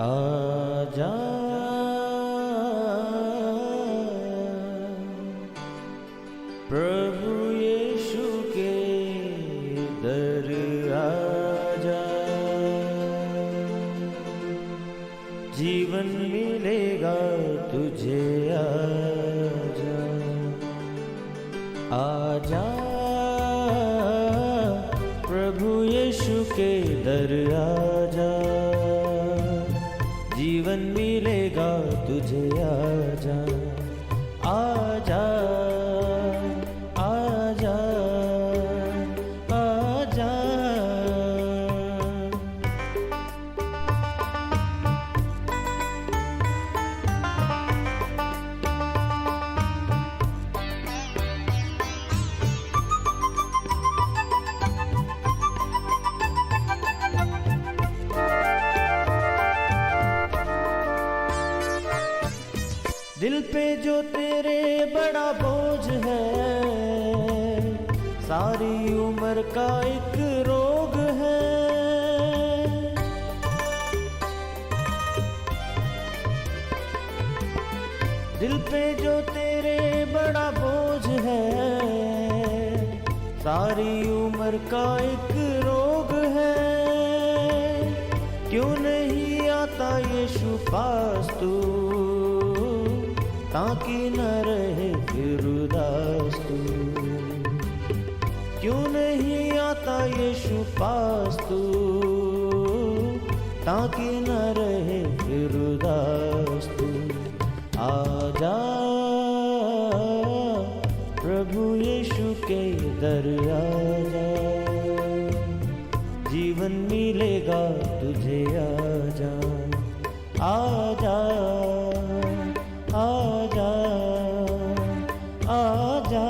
आजा प्रभु यीशु के दर आजा, जीवन मिलेगा तुझे। आजा आजा प्रभु यीशु के दर आजा, जीवन मिलेगा तुझे। आजा आजा आजा आजा। दिल पे जो तेरे बड़ा बोझ है, सारी उम्र का एक रोग है। दिल पे जो तेरे बड़ा बोझ है, सारी उम्र का एक रोग है। क्यों नहीं आता यीशु पास तू, ताकि न रहे फिर उदास तू। क्यों नहीं आता यीशु पास तू, ताकि न रहे फिर उदास तू। आजा प्रभु यीशु के दर आजा, जीवन मिलेगा तुझे। आजा आजा आजा आजा।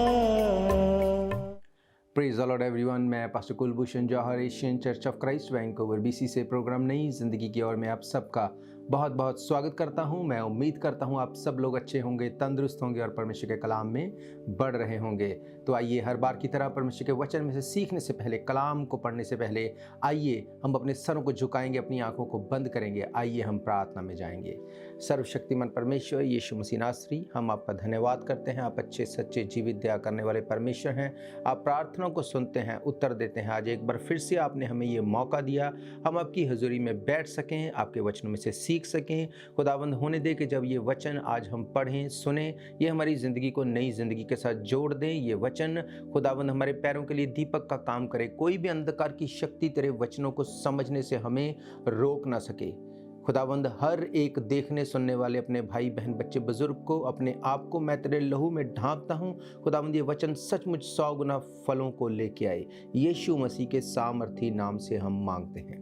प्रेज द लॉर्ड एवरीवन, मैं pastor Kulbhushan Johar, Asian church of Christ Vancouver BC से प्रोग्राम नई जिंदगी की ओर में आप सबका बहुत बहुत स्वागत करता हूं। मैं उम्मीद करता हूं आप सब लोग अच्छे होंगे, तंदुरुस्त होंगे और परमेश्वर के कलाम में बढ़ रहे होंगे। तो आइए हर बार की तरह परमेश्वर के वचन में से सीखने से पहले, कलाम को पढ़ने से पहले आइए हम अपने सरों को झुकाएंगे, अपनी आंखों को बंद करेंगे। आइए हम प्रार्थना में जाएंगे। सर्वशक्तिमान परमेश्वर यीशु मसीह नासरी, हम आपका धन्यवाद करते हैं। आप अच्छे सच्चे जीवित दया करने वाले परमेश्वर हैं। आप प्रार्थनाओं को सुनते हैं, उत्तर देते हैं। आज एक बार फिर से आपने हमें ये मौका दिया, हम आपकी हजूरी में बैठ सकें, आपके वचनों में से सीख सकें। खुदावंद होने दे कि जब ये वचन आज हम पढ़ें, सुने, ये हमारी ज़िंदगी को नई ज़िंदगी के साथ जोड़ दें। ये वचन खुदावंद हमारे पैरों के लिए दीपक का काम करे। कोई भी अंधकार की शक्ति तेरे वचनों को समझने से हमें रोक ना सके। खुदावंद हर एक देखने सुनने वाले अपने भाई बहन बच्चे बुजुर्ग को, अपने आप को मैं तेरे लहू में ढांपता हूँ। खुदावंद ये वचन सचमुच 100 गुना फलों को लेके आए। यीशु मसीह के सामर्थी नाम से हम मांगते हैं,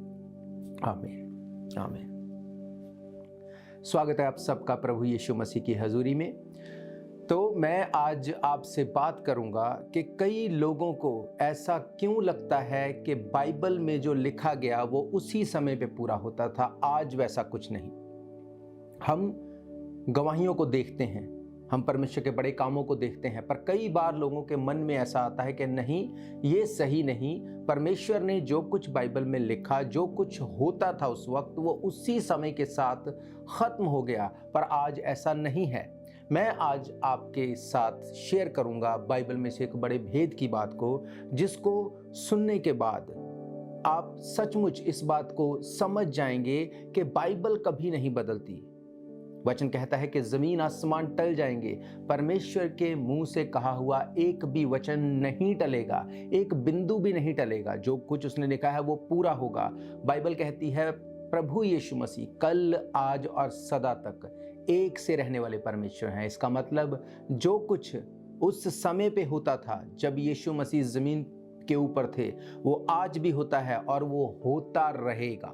आमीन आमीन। स्वागत है आप सबका प्रभु यीशु मसीह की हजूरी में। तो मैं आज आपसे बात करूंगा कि कई लोगों को ऐसा क्यों लगता है कि बाइबल में जो लिखा गया वो उसी समय पे पूरा होता था, आज वैसा कुछ नहीं। हम गवाहियों को देखते हैं, हम परमेश्वर के बड़े कामों को देखते हैं, पर कई बार लोगों के मन में ऐसा आता है कि नहीं, ये सही नहीं। परमेश्वर ने जो कुछ बाइबल में लिखा, जो कुछ होता था उस वक्त, वो उसी समय के साथ खत्म हो गया, पर आज ऐसा नहीं है। मैं आज आपके साथ शेयर करूंगा बाइबल में से एक बड़े भेद की बात को, जिसको सुनने के बाद आप सचमुच इस बात को समझ जाएंगे कि बाइबल कभी नहीं बदलती। वचन कहता है कि जमीन आसमान टल जाएंगे, परमेश्वर के मुंह से कहा हुआ एक भी वचन नहीं टलेगा, एक बिंदु भी नहीं टलेगा। जो कुछ उसने लिखा है वो पूरा होगा। बाइबल कहती है प्रभु यीशु मसीह कल, आज और सदा तक एक से रहने वाले परमेश्वर हैं। इसका मतलब जो कुछ उस समय पे होता था जब यीशु मसीह जमीन के ऊपर थे, वो आज भी होता है और वो होता रहेगा।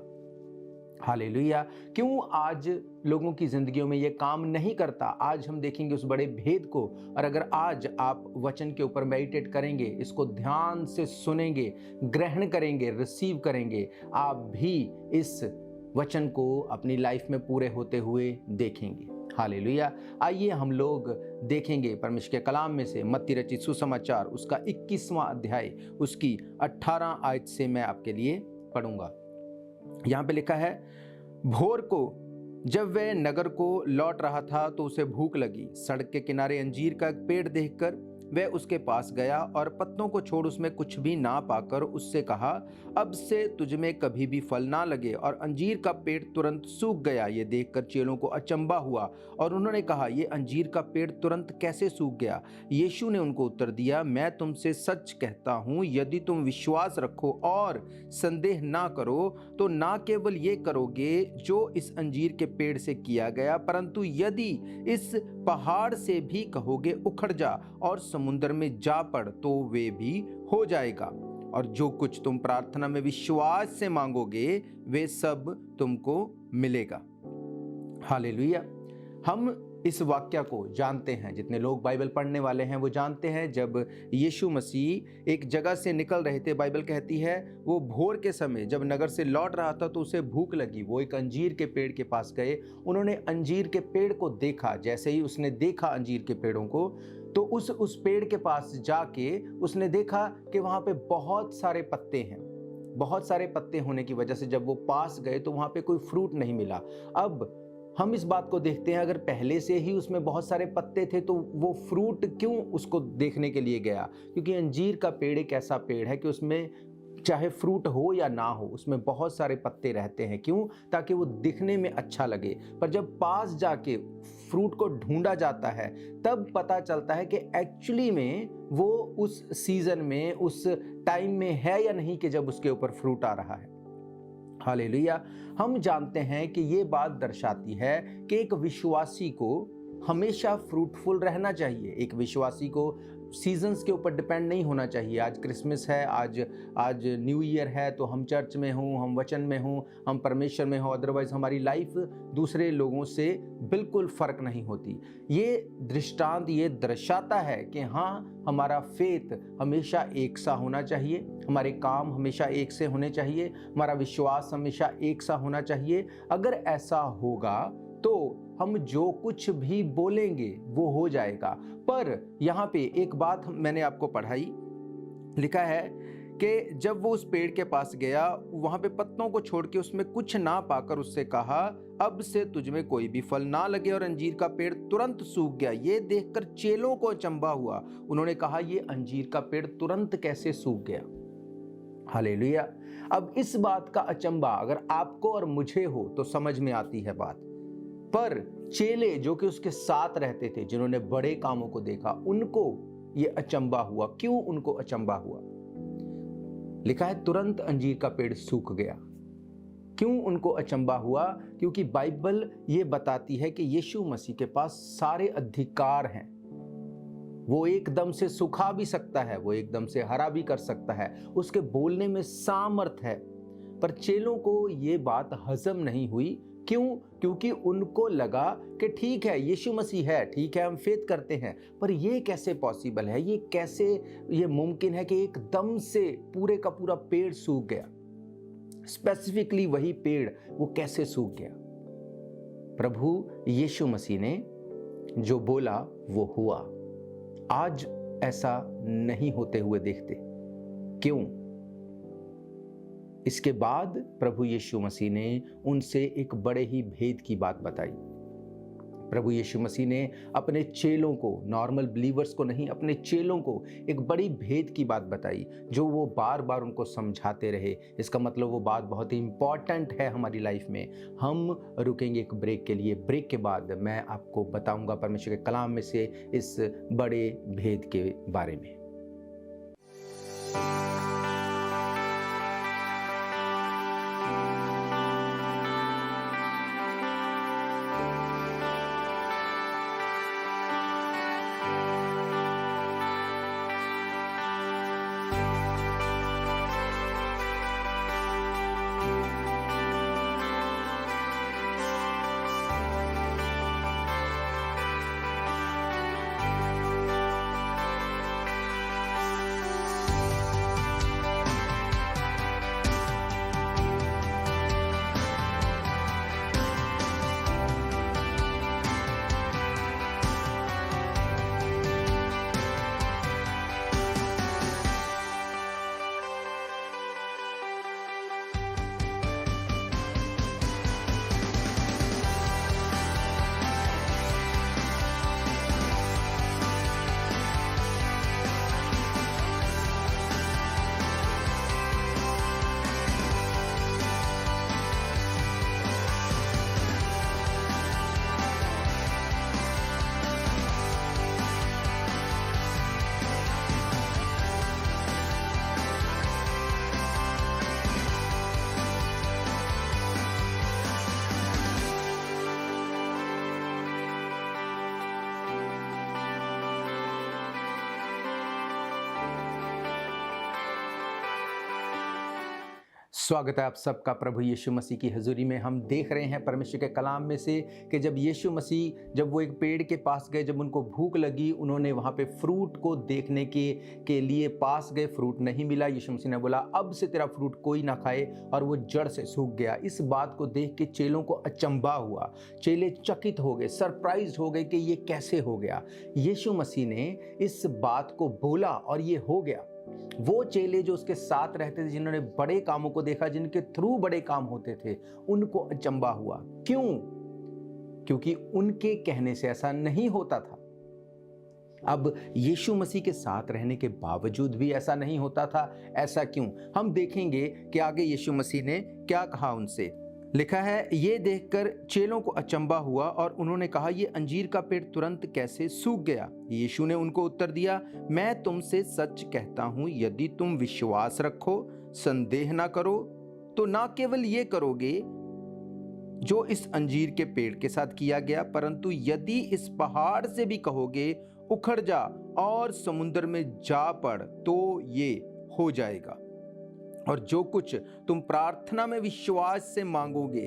हालेलुया। क्यों आज लोगों की जिंदगियों में ये काम नहीं करता, आज हम देखेंगे उस बड़े भेद को। और अगर आज आप वचन के ऊपर मेडिटेट करेंगे, इसको ध्यान से सुनेंगे, ग्रहण करेंगे, रिसीव करेंगे, आप भी इस वचन को अपनी लाइफ में पूरे होते हुए देखेंगे। हालेलुया। आइए हम लोग देखेंगे परमेश्वर के कलाम में से मत्ती रचित सुसमाचार, उसका 21वां अध्याय, उसकी 18 आयत से मैं आपके लिए पढ़ूंगा। यहाँ पे लिखा है, भोर को जब वह नगर को लौट रहा था तो उसे भूख लगी। सड़क के किनारे अंजीर का एक पेड़ देखकर वह उसके पास गया और पत्तों को छोड़ उसमें कुछ भी ना पाकर उससे कहा, अब से तुझमें कभी भी फल ना लगे। और अंजीर का पेड़ तुरंत सूख गया। ये देखकर चेलों को अचंभा हुआ और उन्होंने कहा, ये अंजीर का पेड़ तुरंत कैसे सूख गया? यीशु ने उनको उत्तर दिया, मैं तुमसे सच कहता हूँ, यदि तुम विश्वास रखो और संदेह ना करो तो ना केवल ये करोगे जो इस अंजीर के पेड़ से किया गया, परंतु यदि इस पहाड़ से भी कहोगे उखड़ जा और समुद्र में जा पड़ तो वे भी हो जाएगा। और जो कुछ तुम प्रार्थना में विश्वास से मांगोगे वे सब तुमको मिलेगा। हालेलुया। हम इस वाक्य को जानते हैं, जितने लोग बाइबल पढ़ने वाले हैं वो जानते हैं। जब यीशु मसीह एक जगह से निकल रहे थे, बाइबल कहती है वो भोर के समय जब नगर से लौट रहा था तो उसे भूख लगी। वो एक अंजीर के पेड़ के पास गए। उन्होंने अंजीर के पेड़ को देखा। जैसे ही उसने देखा अंजीर के पेड़ों को तो उस पेड़ के पास जाके उसने देखा कि वहाँ पे बहुत सारे पत्ते हैं। बहुत सारे पत्ते होने की वजह से जब वो पास गए तो वहाँ पे कोई फ्रूट नहीं मिला। अब हम इस बात को देखते हैं, अगर पहले से ही उसमें बहुत सारे पत्ते थे तो वो फ्रूट क्यों उसको देखने के लिए गया? क्योंकि अंजीर का पेड़ एक ऐसा पेड़ है कि उसमें चाहे फ्रूट हो या ना हो उसमें बहुत सारे पत्ते रहते हैं। क्यों? ताकि वो दिखने में अच्छा लगे। पर जब पास जाके फ्रूट को ढूंढा जाता है तब पता चलता है कि एक्चुअली में वो उस सीजन में उस टाइम में है या नहीं कि जब उसके ऊपर फ्रूट आ रहा है। हालेलुया। हम जानते हैं कि ये बात दर्शाती है कि एक विश्वासी को हमेशा फ्रूटफुल रहना चाहिए। एक विश्वासी को सीजन्स के ऊपर डिपेंड नहीं होना चाहिए। आज क्रिसमस है, आज न्यू ईयर है तो हम चर्च में हूँ, हम वचन में हूँ, हम परमेश्वर में हो, अदरवाइज हमारी लाइफ दूसरे लोगों से बिल्कुल फ़र्क नहीं होती। ये दृष्टांत ये दर्शाता है कि हाँ, हमारा फेथ हमेशा एक सा होना चाहिए, हमारे काम हमेशा एक से होने चाहिए, हमारा विश्वास हमेशा एक सा होना चाहिए। अगर ऐसा होगा तो हम जो कुछ भी बोलेंगे वो हो जाएगा। पर यहाँ पे एक बात मैंने आपको पढ़ाई, लिखा है कि जब वो उस पेड़ के पास गया वहाँ पे पत्तों को छोड़ के उसमें कुछ ना पाकर उससे कहा, अब से तुझमें कोई भी फल ना लगे। और अंजीर का पेड़ तुरंत सूख गया। ये देखकर चेलों को अचंभा हुआ। उन्होंने कहा, ये अंजीर का पेड़ तुरंत कैसे सूख गया? हालेलुया। अब इस बात का अचंभा अगर आपको और मुझे हो तो समझ में आती है बात, पर चेले जो कि उसके साथ रहते थे, जिन्होंने बड़े कामों को देखा, उनको ये अचंभा हुआ। क्यों उनको अचंभा हुआ? लिखा है तुरंत अंजीर का पेड़ सूख गया। क्यों उनको अचंभा हुआ? क्योंकि बाइबल ये बताती है कि यीशु मसीह के पास सारे अधिकार हैं। वो एकदम से सूखा भी सकता है, वो एकदम से हरा भी कर सकता है, उसके बोलने में सामर्थ है। पर चेलों को ये बात हजम नहीं हुई। क्यों? क्योंकि उनको लगा कि ठीक है यीशु मसीह है, ठीक है हम फेथ करते हैं, पर ये कैसे पॉसिबल है, ये कैसे ये मुमकिन है कि एकदम से पूरे का पूरा पेड़ सूख गया? स्पेसिफिकली वही पेड़ वो कैसे सूख गया? प्रभु यीशु मसीह ने जो बोला वो हुआ। आज ऐसा नहीं होते हुए देखते। क्यों? इसके बाद प्रभु यीशु मसीह ने उनसे एक बड़े ही भेद की बात बताई। प्रभु यीशु मसीह ने अपने चेलों को, नॉर्मल बिलीवर्स को नहीं, अपने चेलों को एक बड़ी भेद की बात बताई जो वो बार बार उनको समझाते रहे। इसका मतलब वो बात बहुत ही इंपॉर्टेंट है हमारी लाइफ में। हम रुकेंगे एक ब्रेक के लिए। ब्रेक के बाद मैं आपको बताऊंगा परमेश्वर के कलाम में से इस बड़े भेद के बारे में। स्वागत है आप सबका प्रभु यीशु मसीह की हजूरी में। हम देख रहे हैं परमेश्वर के कलाम में से कि जब यीशु मसीह जब वो एक पेड़ के पास गए, जब उनको भूख लगी, उन्होंने वहाँ पे फ्रूट को देखने के लिए पास गए, फ्रूट नहीं मिला। यीशु मसीह ने बोला अब से तेरा फ्रूट कोई ना खाए, और वो जड़ से सूख गया। इस बात को देख के चेलों को अचंभा हुआ, चेले चकित हो गए, सरप्राइज हो गए कि ये कैसे हो गया। यीशु मसीह ने इस बात को बोला और ये हो गया। वो चेले जो उसके साथ रहते थे, जिन्होंने बड़े कामों को देखा, जिनके थ्रू बड़े काम होते थे, उनको अचंभा हुआ। क्यों? क्योंकि उनके कहने से ऐसा नहीं होता था। अब यीशु मसीह के साथ रहने के बावजूद भी ऐसा नहीं होता था। ऐसा क्यों? हम देखेंगे कि आगे यीशु मसीह ने क्या कहा उनसे। लिखा है, ये देखकर चेलों को अचंभा हुआ और उन्होंने कहा, ये अंजीर का पेड़ तुरंत कैसे सूख गया? यीशु ने उनको उत्तर दिया, मैं तुमसे सच कहता हूं, यदि तुम विश्वास रखो, संदेह ना करो, तो ना केवल ये करोगे जो इस अंजीर के पेड़ के साथ किया गया, परंतु यदि इस पहाड़ से भी कहोगे उखड़ जा और समुद्र में जा पड़, तो ये हो जाएगा। और जो कुछ तुम प्रार्थना में विश्वास से मांगोगे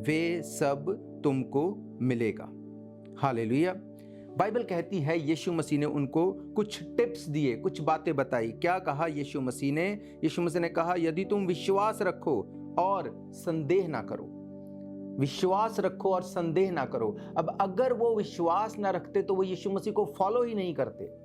वे सब तुमको मिलेगा। हालेलुया। बाइबल कहती है यीशु मसीह ने उनको कुछ टिप्स दिए, कुछ बातें बताई। क्या कहा यीशु मसीह ने? यीशु मसीह ने कहा, यदि तुम विश्वास रखो और संदेह ना करो। विश्वास रखो और संदेह ना करो। अब अगर वो विश्वास ना रखते तो वो यीशु मसीह को फॉलो ही नहीं करते।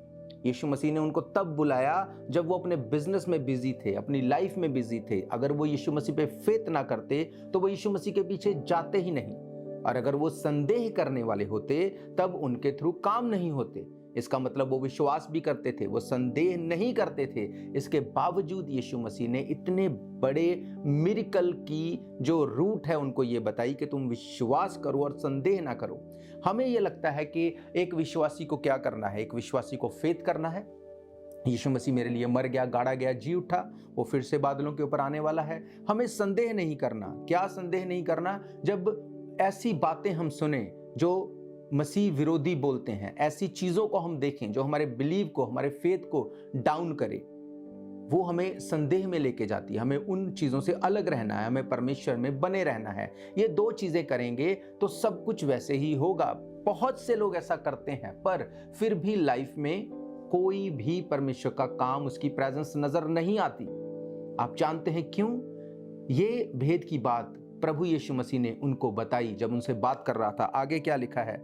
यीशु मसीह ने उनको तब बुलाया जब वो अपने बिजनेस में बिजी थे, अपनी लाइफ में बिजी थे। अगर वो यीशु मसीह पे फेथ ना करते तो वो यीशु मसीह के पीछे जाते ही नहीं। और अगर वो संदेह करने वाले होते तब उनके थ्रू काम नहीं होते। इसका मतलब वो विश्वास भी करते थे, वो संदेह नहीं करते थे। इसके बावजूद यीशु मसीह ने इतने बड़े मिरेकल की जो रूट है उनको ये बताई कि तुम विश्वास करो और संदेह ना करो। हमें ये लगता है कि एक विश्वासी को क्या करना है? एक विश्वासी को फेथ करना है। यीशु मसीह मेरे लिए मर गया, गाड़ा गया, जी उठा, वो फिर से बादलों के ऊपर आने वाला है। हमें संदेह नहीं करना। क्या संदेह नहीं करना? जब ऐसी बातें हम सुने जो मसीह विरोधी बोलते हैं, ऐसी चीज़ों को हम देखें जो हमारे बिलीव को, हमारे फेथ को डाउन करे, वो हमें संदेह में लेके जाती है। हमें उन चीज़ों से अलग रहना है, हमें परमेश्वर में बने रहना है। ये दो चीज़ें करेंगे तो सब कुछ वैसे ही होगा। बहुत से लोग ऐसा करते हैं पर फिर भी लाइफ में कोई भी परमेश्वर का काम, उसकी प्रेजेंस नजर नहीं आती। आप जानते हैं क्यों? ये भेद की बात प्रभु यीशु मसीह ने उनको बताई जब उनसे बात कर रहा था। आगे क्या लिखा है?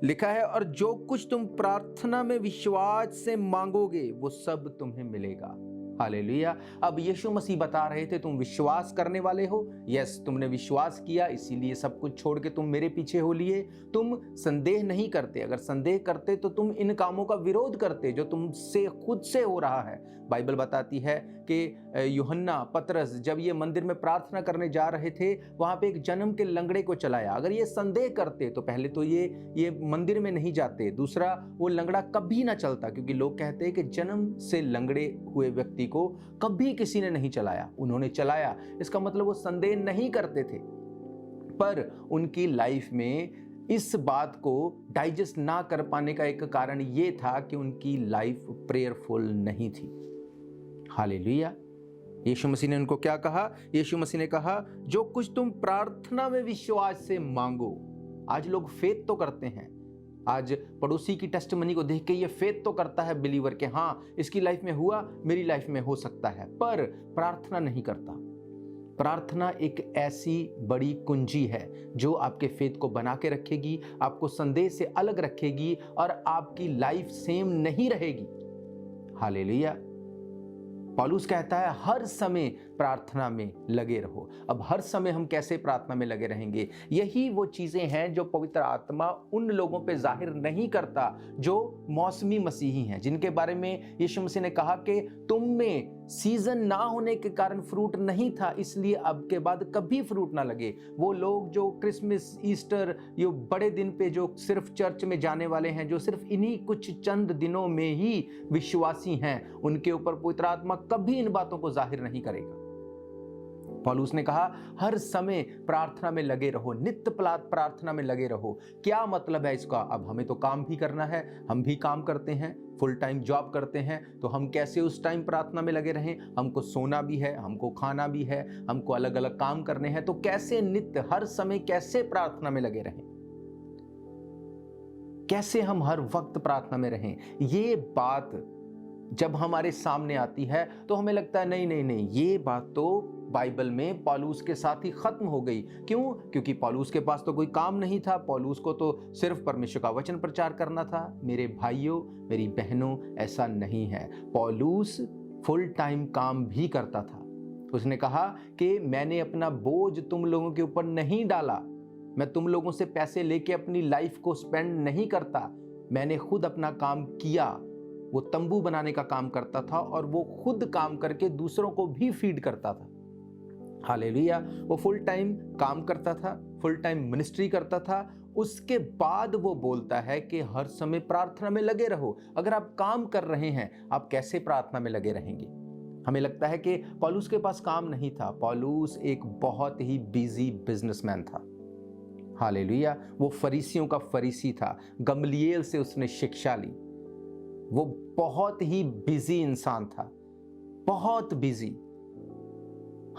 लिखा है, और जो कुछ तुम प्रार्थना में विश्वास से मांगोगे वो सब तुम्हें मिलेगा। हालेलुया। अब यीशु मसीह बता रहे थे, तुम विश्वास करने वाले हो। यस, तुमने विश्वास किया, इसीलिए सब कुछ छोड़ के तुम मेरे पीछे हो लिए। तुम संदेह नहीं करते। अगर संदेह करते तो तुम इन कामों का विरोध करते जो तुमसे खुद से हो रहा है। बाइबल बताती है कि यूहन्ना, पतरस जब ये मंदिर में प्रार्थना करने जा रहे थे, वहां पे एक जन्म के लंगड़े को चलाया। अगर ये संदेह करते तो पहले तो ये मंदिर में नहीं जाते। दूसरा, वो लंगड़ा कभी ना चलता, क्योंकि लोग कहते हैं कि जन्म से लंगड़े हुए व्यक्ति को कभी किसी ने नहीं चलाया। उन्होंने चलाया, इसका मतलब वो संदेह नहीं करते थे। पर उनकी लाइफ में इस बात को डाइजेस्ट ना कर पाने का एक कारण ये था कि उनकी लाइफ प्रेयरफुल नहीं थी। हालेलुया। यीशु मसीह ने उनको क्या कहा? यीशु मसीह ने कहा, जो कुछ तुम प्रार्थना में विश्वास से मांगो। आज लोग फेथ तो करते हैं। आज पड़ोसी की टेस्टमनी को देख के ये फेथ तो करता है बिलीवर के, हाँ इसकी लाइफ में हुआ, मेरी लाइफ में हो सकता है, पर प्रार्थना नहीं करता। प्रार्थना एक ऐसी बड़ी कुंजी है जो आपके फेथ को बना के रखेगी, आपको संदेह से अलग रखेगी और आपकी लाइफ सेम नहीं रहेगी। हालेलुया। पौलुस कहता है हर समय प्रार्थना में लगे रहो। अब हर समय हम कैसे प्रार्थना में लगे रहेंगे? यही वो चीजें हैं जो पवित्र आत्मा उन लोगों पे जाहिर नहीं करता जो मौसमी मसीही हैं, जिनके बारे में यीशु मसीह ने कहा कि तुम में सीजन ना होने के कारण फ्रूट नहीं था, इसलिए अब के बाद कभी फ्रूट ना लगे। वो लोग जो क्रिसमस, ईस्टर, ये बड़े दिन पे जो सिर्फ चर्च में जाने वाले हैं, जो सिर्फ इन्हीं कुछ चंद दिनों में ही विश्वासी हैं, उनके ऊपर पवित्र आत्मा कभी इन बातों को जाहिर नहीं करेगा। पौलुस ने कहा हर समय प्रार्थना में लगे रहो, नित्य प्रार्थना में लगे रहो। क्या मतलब है इसका? अब हमें तो काम भी करना है, हम भी काम करते हैं, फुल टाइम जॉब करते हैं, तो हम कैसे उस टाइम प्रार्थना में लगे रहें? हमको सोना भी है, हमको खाना भी है, हमको अलग अलग काम करने हैं, तो कैसे नित्य हर समय कैसे प्रार्थना में लगे रहें? कैसे हम हर वक्त प्रार्थना में रहें? ये बात जब हमारे सामने आती है तो हमें लगता है नहीं नहीं नहीं, ये बात तो बाइबल में पौलुस के साथ ही खत्म हो गई। क्यों? क्योंकि पौलुस के पास तो कोई काम नहीं था, पौलुस को तो सिर्फ परमेश्वर का वचन प्रचार करना था। मेरे भाइयों, मेरी बहनों, ऐसा नहीं है। पौलुस फुल टाइम काम भी करता था। उसने कहा कि मैंने अपना बोझ तुम लोगों के ऊपर नहीं डाला, मैं तुम लोगों से पैसे लेके अपनी लाइफ को स्पेंड नहीं करता, मैंने खुद अपना काम किया। वो तंबू बनाने का काम करता था और वो खुद काम करके दूसरों को भी फीड करता था। हालेलुया। वो फुल टाइम काम करता था, फुल टाइम मिनिस्ट्री करता था। उसके बाद वो बोलता है कि हर समय प्रार्थना में लगे रहो। अगर आप काम कर रहे हैं, आप कैसे प्रार्थना में लगे रहेंगे? हमें लगता है कि पौलुस के पास काम नहीं था। पौलुस एक बहुत ही बिजी बिजनेसमैन था। हालेलुया। वो फरीसियों का फरीसी था, गमलीएल से उसने शिक्षा ली। वो बहुत ही बिजी इंसान था, बहुत बिजी।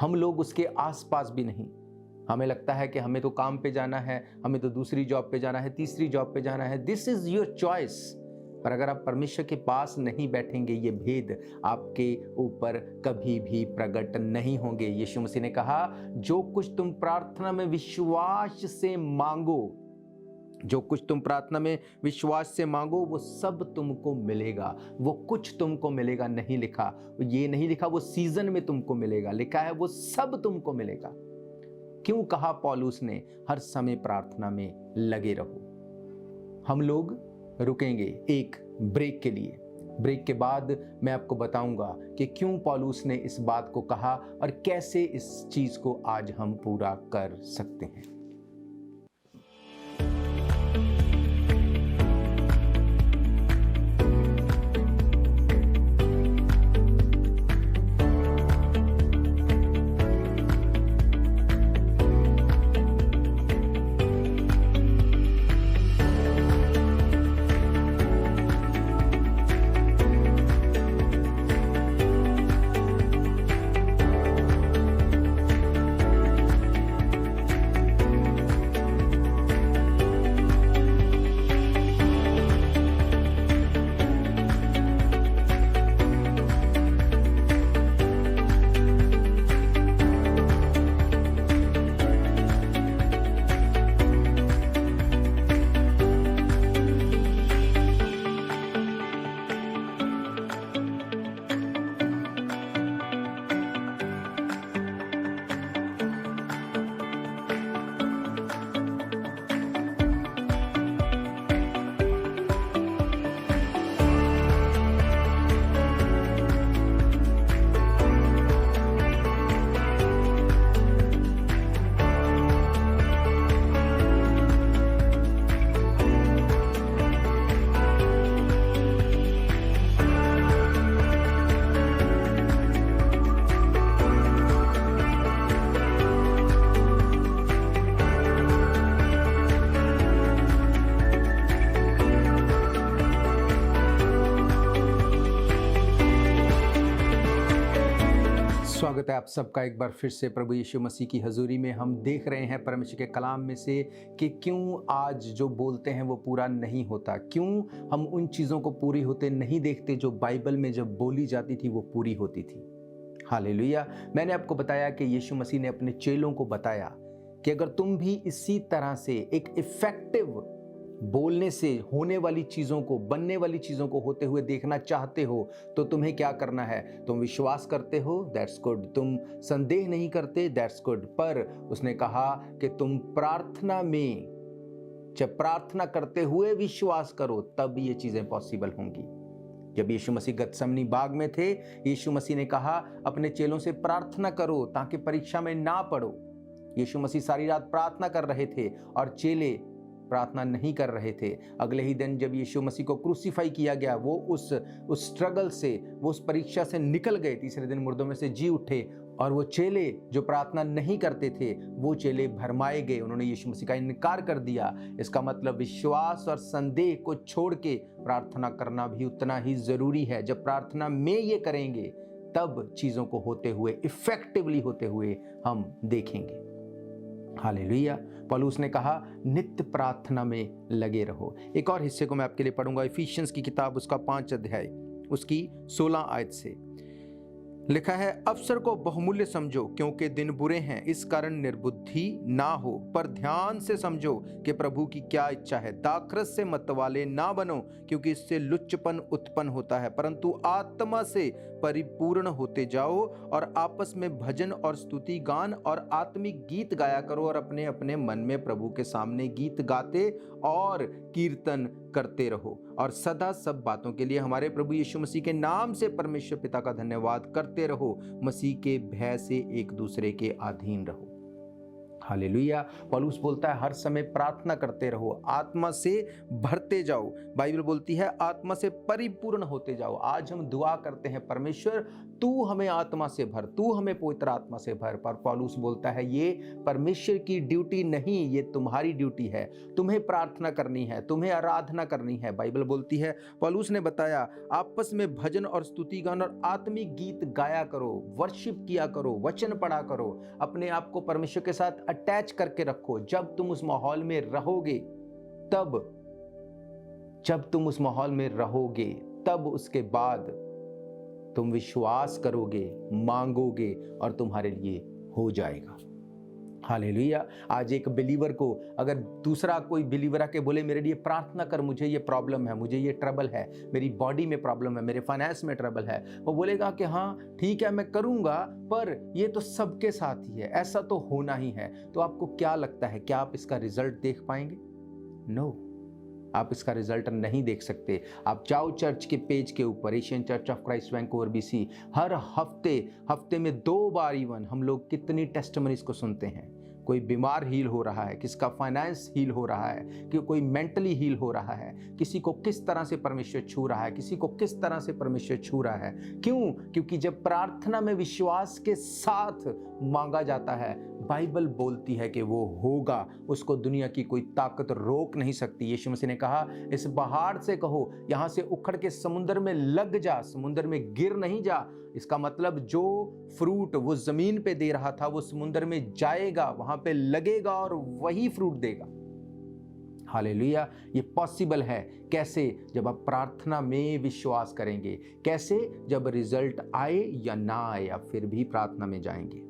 हम लोग उसके आसपास भी नहीं। हमें लगता है कि हमें तो काम पे जाना है, हमें तो दूसरी जॉब पे जाना है, तीसरी जॉब पे जाना है। This is your choice. पर अगर आप परमेश्वर के पास नहीं बैठेंगे, ये भेद आपके ऊपर कभी भी प्रकट नहीं होंगे। यीशु मसीह ने कहा, जो कुछ तुम प्रार्थना में विश्वास से मांगो, जो कुछ तुम प्रार्थना में विश्वास से मांगो, वो सब तुमको मिलेगा। वो कुछ तुमको मिलेगा नहीं लिखा, ये नहीं लिखा वो सीजन में तुमको मिलेगा, लिखा है वो सब तुमको मिलेगा। क्यों कहा पौलुस ने हर समय प्रार्थना में लगे रहो? हम लोग रुकेंगे एक ब्रेक के लिए। ब्रेक के बाद मैं आपको बताऊंगा कि क्यों पौलुस ने इस बात को कहा और कैसे इस चीज को आज हम पूरा कर सकते हैं। स्वागत है आप सबका एक बार फिर से प्रभु यीशु मसीह की हजूरी में। हम देख रहे हैं परमेश्वर के कलाम में से कि क्यों आज जो बोलते हैं वो पूरा नहीं होता, क्यों हम उन चीज़ों को पूरी होते नहीं देखते जो बाइबल में जब बोली जाती थी वो पूरी होती थी। हालेलुया। मैंने आपको बताया कि यीशु मसीह ने अपने चेलों को बताया कि अगर तुम भी इसी तरह से एक इफेक्टिव बोलने से होने वाली चीज़ों को, बनने वाली चीज़ों को होते हुए देखना चाहते हो तो तुम्हें क्या करना है? तुम विश्वास करते हो, दैट्स गुड। तुम संदेह नहीं करते, दैट्स गुड। पर उसने कहा कि तुम प्रार्थना में, जब प्रार्थना करते हुए विश्वास करो, तब ये चीज़ें पॉसिबल होंगी। जब यीशु मसीह गतसमनी बाग में थे, यीशु मसीह ने कहा अपने चेलों से प्रार्थना करो ताकि परीक्षा में ना पड़ो। यीशु मसीह सारी रात प्रार्थना कर रहे थे और चेले प्रार्थना नहीं कर रहे थे। अगले ही दिन जब यीशु मसीह को क्रूसीफाई किया गया, वो उस स्ट्रगल से, वो उस परीक्षा से निकल गए, तीसरे दिन मुर्दों में से जी उठे। और वो चेले जो प्रार्थना नहीं करते थे, वो चेले भरमाए गए, उन्होंने यीशु मसीह का इनकार कर दिया। इसका मतलब विश्वास और संदेह को छोड़ के प्रार्थना करना भी उतना ही ज़रूरी है। जब प्रार्थना में ये करेंगे, तब चीज़ों को होते हुए, इफेक्टिवली होते हुए हम देखेंगे। हालेलुया। पौलुस ने कहा नित्य प्रार्थना में लगे रहो। एक और हिस्से को मैं आपके लिए पढ़ूंगा, इफिशियंस की किताब, उसका 5 अध्याय, उसकी 16 आयत से लिखा है, अवसर को बहुमूल्य समझो क्योंकि दिन बुरे हैं, इस कारण निर्बुद्धि ना हो, पर ध्यान से समझो कि प्रभु की क्या इच्छा है। दाखरस से मतवाले ना बनो क्योंकि इससे लुच्चपन उत्पन्न होता है, परंतु आत्मा से परिपूर्ण होते जाओ और आपस में भजन और स्तुति गान और आत्मिक गीत गाया करो और अपने अपने मन में प्रभु के सामने गीत गाते और कीर्तन करते रहो और सदा सब बातों के लिए हमारे प्रभु यीशु मसीह के नाम से परमेश्वर पिता का धन्यवाद करते रहो। मसीह के भय से एक दूसरे के अधीन रहो। हालेलुया। पौलुस बोलता है हर समय प्रार्थना करते रहो, आत्मा से भरते जाओ। बाइबल बोलती है आत्मा से परिपूर्ण होते जाओ। आज हम दुआ करते हैं, परमेश्वर तू हमें आत्मा से भर, तू हमें पवित्र आत्मा से भर, पर पौलुस बोलता है ये परमेश्वर की ड्यूटी नहीं, ये तुम्हारी ड्यूटी है। तुम्हें प्रार्थना करनी है, तुम्हें आराधना करनी है। बाइबल बोलती है, पौलुस ने बताया, आपस में भजन और स्तुति गान और आत्मिक गीत गाया करो, वर्शिप किया करो, वचन पढ़ा करो, अपने आप को परमेश्वर के साथ अटैच करके रखो। जब तुम उस माहौल में रहोगे, तब उसके बाद तुम विश्वास करोगे, मांगोगे और तुम्हारे लिए हो जाएगा। हालेलुया। आज एक बिलीवर को अगर दूसरा कोई बिलीवर आके बोले मेरे लिए प्रार्थना कर, मुझे ये प्रॉब्लम है, मुझे ये ट्रबल है, मेरी बॉडी में प्रॉब्लम है, मेरे फाइनेंस में ट्रबल है, वो बोलेगा कि हाँ ठीक है मैं करूँगा, पर ये तो सबके साथ ही है, ऐसा तो होना ही है। तो आपको क्या लगता है, क्या आप इसका रिजल्ट देख पाएंगे? नो, आप इसका रिजल्ट नहीं देख सकते। आप जाओ चर्च के पेज के ऊपर, Asian church of Christ Vancouver BC, हर हफ्ते में 2 बार इवन हम लोग कितनी टेस्टिमनीज को सुनते हैं। कोई बीमार हील हो रहा है, किसका फाइनेंस हील हो रहा है, कि कोई मेंटली हील हो रहा है, किसी को किस तरह से परमेश्वर छू रहा है, किसी को किस तरह से परमेश्वर छू रहा है। क्यों? क्योंकि जब प्रार्थना में विश्वास के साथ मांगा जाता है, बाइबल बोलती है कि वो होगा, उसको दुनिया की कोई ताकत रोक नहीं सकती। यीशु मसीह ने कहा इस पहाड़ से कहो यहाँ से उखड़ के समुद्र में लग जा, समुद्र में गिर नहीं जा। इसका मतलब जो फ्रूट वो जमीन पे दे रहा था वो समुद्र में जाएगा, वहां पे लगेगा और वही फ्रूट देगा। हालेलुया। ये पॉसिबल है। कैसे? जब आप प्रार्थना में विश्वास करेंगे। कैसे? जब रिजल्ट आए या ना आए, आप फिर भी प्रार्थना में जाएंगे।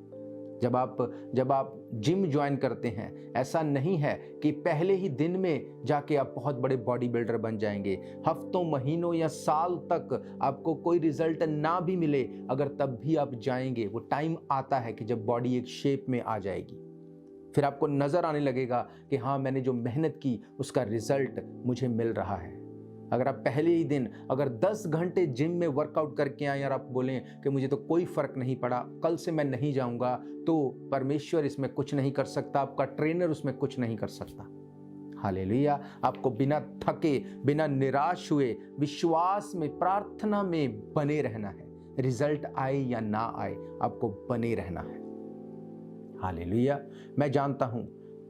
जब आप जिम ज्वाइन करते हैं, ऐसा नहीं है कि पहले ही दिन में जाके आप बहुत बड़े बॉडी बिल्डर बन जाएंगे। हफ्तों, महीनों या साल तक आपको कोई रिजल्ट ना भी मिले, अगर तब भी आप जाएंगे। वो टाइम आता है कि जब बॉडी एक शेप में आ जाएगी, फिर आपको नजर आने लगेगा कि हाँ मैंने जो मेहनत की उसका रिजल्ट मुझे मिल रहा है। अगर आप पहले ही दिन अगर 10 घंटे जिम में वर्कआउट करके आए और आप बोलें कि मुझे तो कोई फर्क नहीं पड़ा, कल से मैं नहीं जाऊंगा, तो परमेश्वर इसमें कुछ नहीं कर सकता, आपका ट्रेनर उसमें कुछ नहीं कर सकता। हालेलुया। आपको बिना थके, बिना निराश हुए, विश्वास में, प्रार्थना में बने रहना है। रिजल्ट आए या ना आए, आपको बने रहना है। हालेलुया। मैं जानता हूं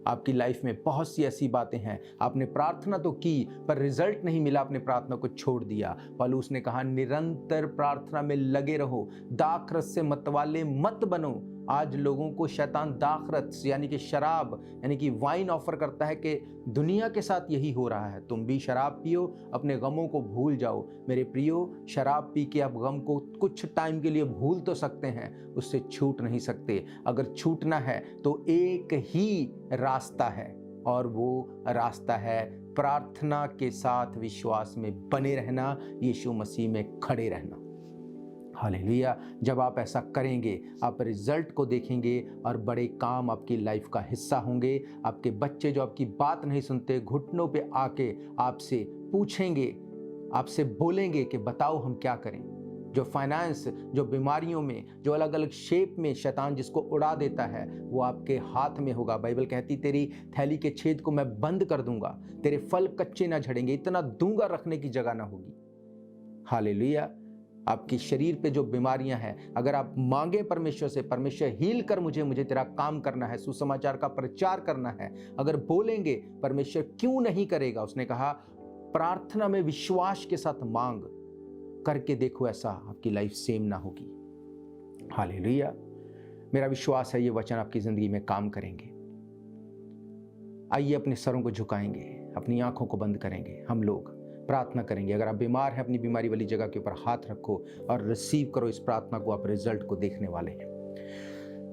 आपकी लाइफ में बहुत सी ऐसी बातें हैं, आपने प्रार्थना तो की पर रिजल्ट नहीं मिला, आपने प्रार्थना को छोड़ दिया। पौलुस ने कहा निरंतर प्रार्थना में लगे रहो, दाखरस से मतवाले मत बनो। आज लोगों को शैतान दाखरस यानी कि शराब यानी कि वाइन ऑफर करता है कि दुनिया के साथ यही हो रहा है, तुम भी शराब पियो, अपने गमों को भूल जाओ। मेरे प्रियो, शराब पी के आप गम को कुछ टाइम के लिए भूल तो सकते हैं, उससे छूट नहीं सकते। अगर छूटना है तो एक ही रास्ता है, और वो रास्ता है प्रार्थना के साथ विश्वास में बने रहना, यीशु मसीह में खड़े रहना। हालेलुया। जब आप ऐसा करेंगे, आप रिजल्ट को देखेंगे और बड़े काम आपकी लाइफ का हिस्सा होंगे। आपके बच्चे जो आपकी बात नहीं सुनते, घुटनों पे आके आपसे पूछेंगे, आपसे बोलेंगे कि बताओ हम क्या करें। जो फाइनेंस, जो बीमारियों में, जो अलग अलग शेप में शैतान जिसको उड़ा देता है, वो आपके हाथ में होगा। बाइबल कहती तेरी थैली के छेद को मैं बंद कर दूंगा, तेरे फल कच्चे ना झड़ेंगे, इतना दूंगा रखने की जगह ना होगी। हालेलुया। आपकी शरीर पे जो बीमारियां हैं, अगर आप मांगे परमेश्वर से, परमेश्वर हील कर मुझे तेरा काम करना है, सुसमाचार का प्रचार करना है, अगर बोलेंगे परमेश्वर क्यों नहीं करेगा। उसने कहा प्रार्थना में विश्वास के साथ मांग करके देखो, ऐसा आपकी लाइफ सेम ना होगी। हालेलुया। मेरा विश्वास है ये वचन आपकी जिंदगी में काम करेंगे। आइए अपने सरों को झुकाएंगे, अपनी आंखों को बंद करेंगे, हम लोग प्रार्थना करेंगे। अगर आप बीमार हैं, अपनी बीमारी वाली जगह के ऊपर हाथ रखो और रिसीव करो इस प्रार्थना को, आप रिजल्ट को देखने वाले हैं।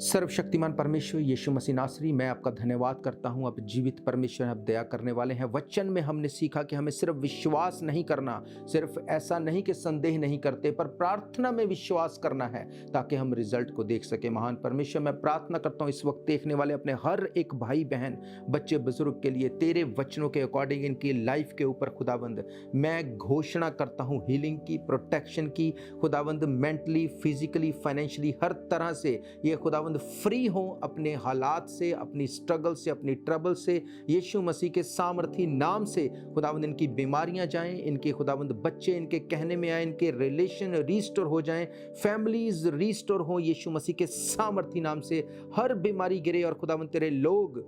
सर्वशक्तिमान परमेश्वर यीशु मसीह नासरी, मैं आपका धन्यवाद करता हूं। आप जीवित परमेश्वर, आप दया करने वाले हैं। वचन में हमने सीखा कि हमें सिर्फ विश्वास नहीं करना, सिर्फ ऐसा नहीं कि संदेह नहीं करते, पर प्रार्थना में विश्वास करना है ताकि हम रिजल्ट को देख सके। महान परमेश्वर, मैं प्रार्थना करता हूं इस वक्त देखने वाले अपने हर एक भाई बहन, बच्चे बुजुर्ग के लिए तेरे वचनों के अकॉर्डिंग इनकी लाइफ के ऊपर खुदाबंद मैं घोषणा करता हूं हीलिंग की, प्रोटेक्शन की खुदाबंद, मेंटली, फिजिकली, फाइनेंशियली, हर तरह से ये खुदाबंद फ्री हो अपने हालात से, अपनी स्ट्रगल से, अपनी ट्रबल से। यीशु मसीह के सामर्थी नाम से खुदावंद इनकी बीमारियां जाएं, इनके खुदावंद बच्चे इनके कहने में आए, इनके रिलेशन रिस्टोर हो जाएं, फैमिलीज रिस्टोर हो यीशु मसीह के सामर्थी नाम से। हर बीमारी गिरे और खुदावंद तेरे लोग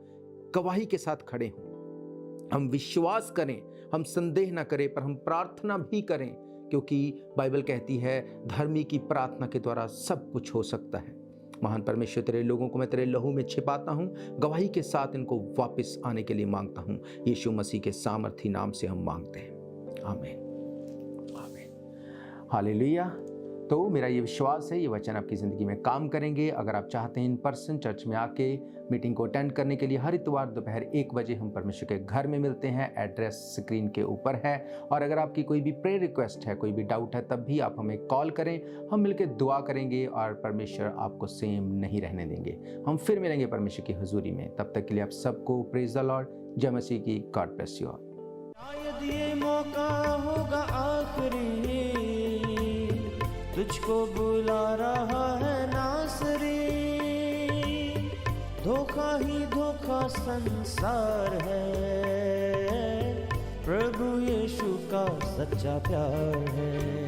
गवाही के साथ खड़े हों। हम विश्वास करें, हम संदेह ना करें, पर हम प्रार्थना भी करें, क्योंकि बाइबल कहती है धर्मी की प्रार्थना के द्वारा सब कुछ हो सकता है। महान परमेश्वर, तेरे लोगों को मैं तेरे लहू में छिपाता हूं, गवाही के साथ इनको वापस आने के लिए मांगता हूं। यीशु मसीह के सामर्थी नाम से हम मांगते हैं, आमीन, आमीन, हालेलुया। तो मेरा ये विश्वास है ये वचन आपकी ज़िंदगी में काम करेंगे। अगर आप चाहते हैं इन पर्सन चर्च में आके मीटिंग को अटेंड करने के लिए, हर इतवार दोपहर 1 बजे हम परमेश्वर के घर में मिलते हैं। एड्रेस स्क्रीन के ऊपर है। और अगर आपकी कोई भी प्रेयर रिक्वेस्ट है, कोई भी डाउट है, तब भी आप हमें कॉल करें, हम मिलकर दुआ करेंगे और परमेश्वर आपको सेम नहीं रहने देंगे। हम फिर मिलेंगे परमेश्वर की हुजूरी में। तब तक के लिए आप सबको प्रेज द लॉर्ड, जय मसीह की, गॉड ब्लेस यू ऑल। शायद ये मौका होगा आखिरी, तुझको बुला रहा है नासरी। धोखा ही धोखा संसार है, प्रभु यीशु का सच्चा प्यार है।